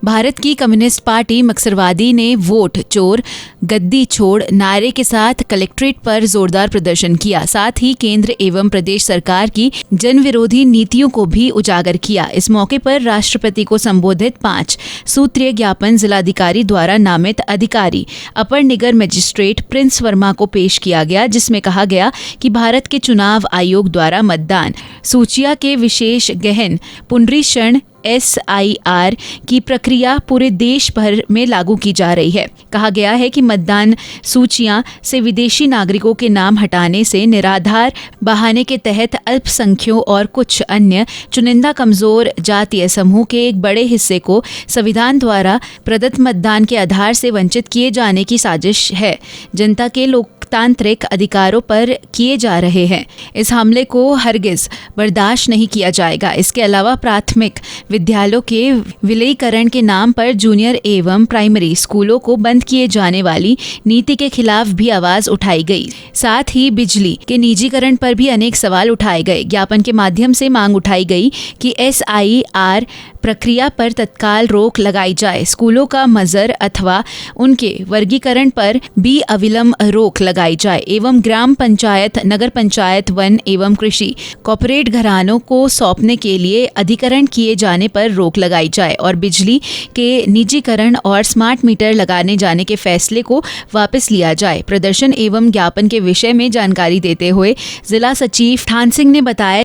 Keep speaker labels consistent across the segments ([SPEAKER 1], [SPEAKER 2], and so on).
[SPEAKER 1] भारत की communist party मक्सरवादी ने vote चोर गद्दी छोड़ नारे के साथ कलेक्ट्रेट पर जोरदार प्रदर्शन किया। साथ ही केंद्र एवं प्रदेश सरकार की जन विरोधी नीतियों को भी उजागर किया। इस मौके पर राष्ट्रपति को संबोधित 5 सूत्रीय ज्ञापन जिलाधिकारी द्वारा नामित अधिकारी अपर निगर मजिस्ट्रेट प्रिंस वर्मा को पेश किया गया, जिसमें कहा गया कि भारत के चुनाव आयोग द्वारा मतदान सूचिया के विशेष गहन पुनरीक्षण SIR की प्रक्रिया पूरे देश भर में लागू की जा रही है। कहा गया है कि मतदान सूचियां से विदेशी नागरिकों के नाम हटाने से निराधार बहाने के तहत अल्पसंख्यों और कुछ अन्य चुनिंदा कमजोर जातीय समूह के एक बड़े हिस्से को संविधान द्वारा प्रदत्त मतदान के आधार से वंचित किए जाने की साजिश है। जनता के लोकतांत्रिक अधिकारों पर किए जा रहे हैं। इस हमले को हरगिज बर्दाश्त नहीं किया जाएगा। इसके अलावा प्राथमिक विद्यालयों के विलयीकरण के नाम पर जूनियर एवं प्राइमरी स्कूलों को बंद किए जाने वाली नीति के खिलाफ भी आवाज उठाई गई। साथ ही बिजली के निजीकरण पर भी अनेक सवाल उठाए गए। ज्ञापन के माध्यम से मांग उठाई गई कि SIR प्रक्रिया पर तत्काल रोक लगाई जाए। स्कूलों का मजर अथवा उनके वर्गीकरण पर भी अविलंब रोक लगाई जाए एवं ग्राम पंचायत, नगर पंचायत, वन एवं कृषि कॉर्पोरेट घरानों को सौंपने के लिए अधिकरण किए जाने पर रोक लगाई जाए और बिजली के निजीकरण और स्मार्ट मीटर लगाने जाने के फैसले को वापस लिया जाए। प्रदर्शन एवं ज्ञापन के विषय में जानकारी देते हुए जिला सचिव ठान सिंह ने बताया,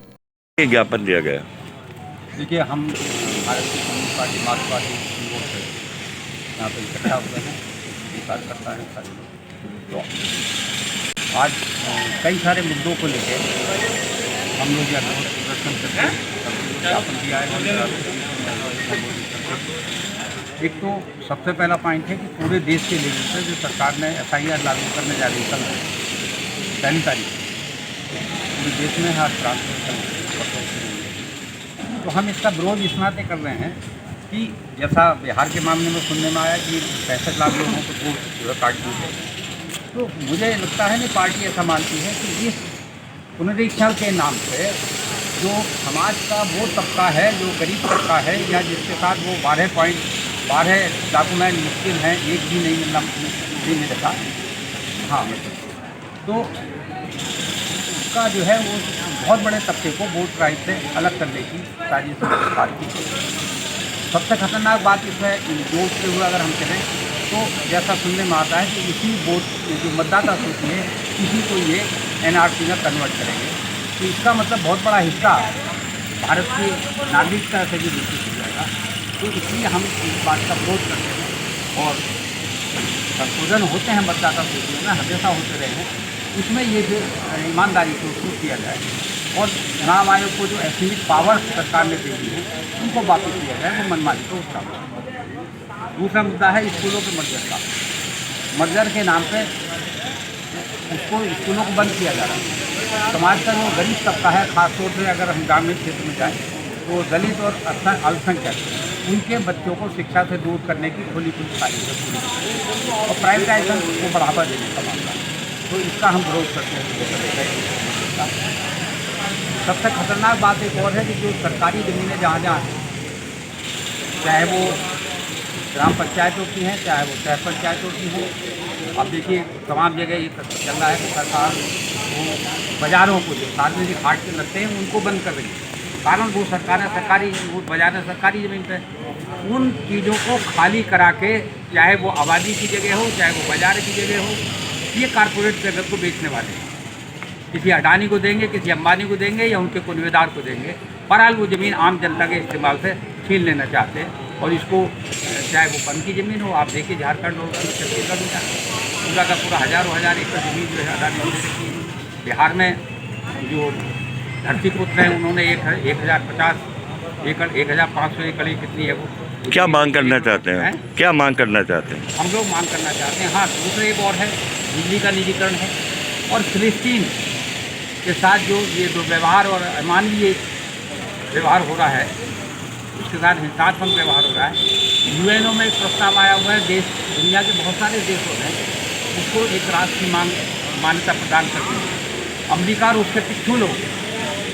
[SPEAKER 2] ज्ञापन दिया गया।
[SPEAKER 3] देखिए, हम भारत की कम्युनिस्ट पार्टी मार्क्सवादी से यहाँ पर इकट्ठा हुए हैं, कार्यकर्ता हैं सारे लोग। तो आज कई सारे मुद्दों को लेकर हम लोग यहाँ प्रदर्शन करते हैं, ज्ञापन दिया है। एक तो सबसे पहला पॉइंट है कि पूरे देश के लेवल पर जो सरकार ने SIR लागू करने जा रही कल 1 तारीख पूरे देश में हर ट्रांसपोर्ट। तो हम इसका विरोध इस नाते कर रहे हैं कि जैसा बिहार के मामले में सुनने में आया कि 65 लाख लोगों को वोट काट दिए, तो मुझे लगता है नहीं पार्टी ऐसा मानती है कि इस पुनरीक्षण के नाम पे जो समाज का वो तबका है, जो गरीब तबका है या जिसके साथ वो 12 डॉक्यूमेंट मुश्किल हैं, एक भी नहीं मिलने लगा, हाँ, तो का जो है वो बहुत बड़े तबके को वोट राइट से अलग करने की साजिश सरकार की। सबसे खतरनाक बात इसमें वोट के हुए अगर हम कहें तो जैसा सुनने में आता है कि इसी वोट जो मतदाता सूची है इसी को ये NRC में कन्वर्ट करेंगे। तो इसका मतलब बहुत बड़ा हिस्सा भारत की नागरिकता से भी दूषित हो जाएगा। तो इसलिए हम इस बात का विरोध करते हैं और संशोधन होते हैं मतदाता सूची में, हमेशा होते रहे हैं, उसमें ये फिर ईमानदारी से उसको किया जाए और चुनाव आयोग को जो असीमित पावर सरकार ने दे दी है उनको वापस दिया जाए, वो मनमानी को उसका। दूसरा मुद्दा है स्कूलों के मर्जर का। मर्जर के नाम पे उसको स्कूलों को बंद किया जा रहा है। समाज का जो गरीब तबका है, खासतौर से अगर हम ग्रामीण क्षेत्र में जाएँ तो दलित और अल्पसंख्यक उनके बच्चों को शिक्षा से दूर करने की खुली साजिश है और प्राइवेटाइजेशन को बढ़ावा देने का मामला। तो इसका हम विरोध करते हैं। सबसे खतरनाक बात एक और है कि जो सरकारी ज़मीनें जहाँ हैं, चाहे वो ग्राम पंचायतों की हैं, चाहे वो शहर पंचायतों की हों, अब देखिए तमाम जगह ये चल रहा है कि सरकार वो बाज़ारों को जो सार्वजनिक हाट के लगते हैं उनको बंद कर रही है। कारण वो सरकारी वो बाजार सरकारी ज़मीन पर उन चीज़ों को खाली करा के, चाहे वो आबादी की जगह हो, चाहे वो बाजार की जगह हो, ये कारपोरेट जगत को बेचने वाले हैं। किसी अडानी को देंगे, किसी अंबानी को देंगे या उनके कोनिवेदार को देंगे। बहरहाल वो ज़मीन आम जनता के इस्तेमाल से छीन लेना चाहते हैं और इसको चाहे वो वन की ज़मीन हो, आप देखिए झारखंड और छत्तीसगढ़ में पूरा का पूरा हज़ारों एकड़ ज़मीन जो है अडानी ने रखी है। बिहार में जो धरती पुत्र हैं उन्होंने 1050 एकड़ 1500 एकड़ कितनी है वो।
[SPEAKER 2] क्या मांग करना चाहते हैं? क्या मांग करना चाहते हैं?
[SPEAKER 3] हम लोग मांग करना चाहते हैं, हाँ, दूसरा एक और है बिजली का निजीकरण है और फिलिस्तीन के साथ जो ये दुर्व्यवहार और अमानवीय व्यवहार हो रहा है, उसके साथ हिंसात्मक व्यवहार हो रहा है। UNO में एक प्रस्ताव आया हुआ है, देश दुनिया के बहुत सारे देशों ने उसको एक राष्ट्र की मान्यता प्रदान करती है। अमेरिका और उसके पिछू लोग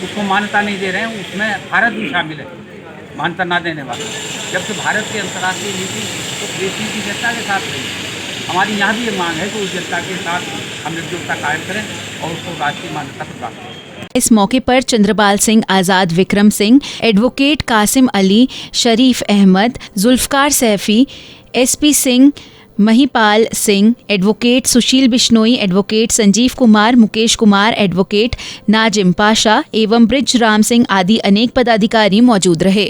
[SPEAKER 3] उसको मान्यता नहीं दे रहे हैं, उसमें भारत भी शामिल है। मान्यता ना देने वाले, जबकि भारत की अंतर्राष्ट्रीय नीति तो देश की जनता के साथ रही। हमारी यहाँ भी ये मांग है कि उस जनता के साथ हम एकजुटता कायम करें और उसको राष्ट्रीय मान्यता प्रदान करें।
[SPEAKER 1] इस मौके पर चंद्रपाल सिंह आज़ाद, विक्रम सिंह, एडवोकेट कासिम अली, शरीफ अहमद, जुल्फकार सैफी, एसपी सिंह, महिपाल सिंह, एडवोकेट सुशील बिश्नोई, एडवोकेट संजीव कुमार, मुकेश कुमार, एडवोकेट नाजिम पाशा एवं ब्रिज राम सिंह आदि अनेक पदाधिकारी मौजूद रहे।